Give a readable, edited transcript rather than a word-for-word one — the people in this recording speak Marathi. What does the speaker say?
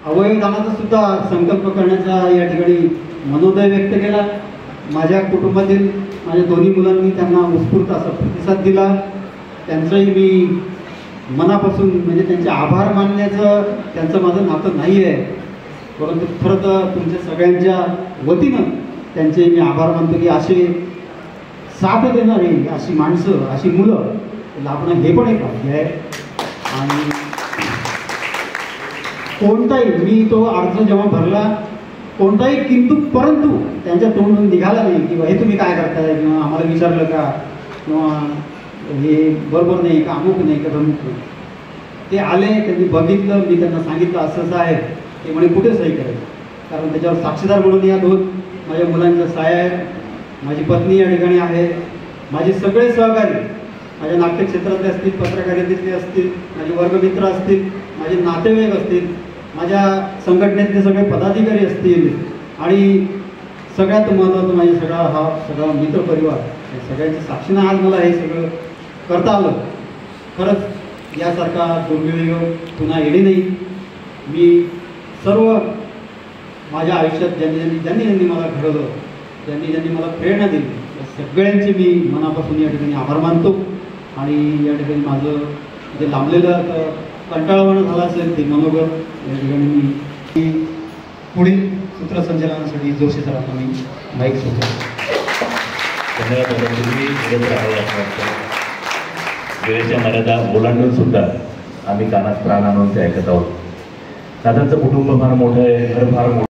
अवयवदानाचा सुद्धा संकल्प करण्याचा या ठिकाणी मनोदय व्यक्त केला। माझ्या कुटुंबातील माझ्या दोन्ही मुलांनी त्यांना उत्स्फूर्त असा प्रतिसाद दिला। त्यांचंही मी मनापासून म्हणजे त्यांचे आभार मानण्याचं त्यांचं माझं नातं नाही आहे, परंतु खरं तर तुमच्या सगळ्यांच्या वतीनं त्यांचे मी आभार मानतो की असे साथ देणारी अशी माणसं अशी मुलं लाभणं हे पण एक भाग्य आहे। आणि कोणताही मी तो अर्ज जेव्हा भरला कोणताही किंतु परंतु त्यांच्या तोंडून निघाला नाही की हे तुम्ही काय करताय किंवा आम्हाला विचारलं का किंवा हे बरोबर नाही का अमुक नाही का प्रमुख नाही। ते आले त्यांनी बघितलं, मी त्यांना सांगितलं असं असं आहे, ते म्हणे कुठे सही करायचं, कारण त्याच्यावर साक्षीदार म्हणून या दोन माझ्या मुलांच्या साया आहेत। माझी पत्नी या ठिकाणी आहे, माझे सगळे सहकारी माझ्या नाट्य क्षेत्रातले असतील, पत्रकारितेतले असतील, माझे वर्गमित्र असतील, माझे नातेवाईक असतील, माझ्या संघटनेतले सगळे पदाधिकारी असतील आणि सगळ्यात महत्त्वाचं माझे सगळा मित्रपरिवार, सगळ्यांच्या साक्षीनं आज मला हे सगळं करता आलं। खरंच यासारखा दुर्मिळ योग पुन्हा येणे नाही। मी सर्व माझ्या आयुष्यात ज्यांनी मला घडवलं, ज्यांनी मला प्रेरणा दिली, या सगळ्यांचे मी मनापासून या ठिकाणी आभार मानतो। आणि या ठिकाणी माझं जे लांबलेलं कंटाळवाणं झालं असेल ते मनोगत या ठिकाणी मी पुढील सूत्रसंचालनासाठी जोशी सरांना मी माईक सोडतो। वेळेच्या मर्यादा ओलांडून सुद्धा आम्ही कानात प्राण आणून ते ऐकत आहोत। दादांचं कुटुंब फार मोठं आहे, घर फार मोठं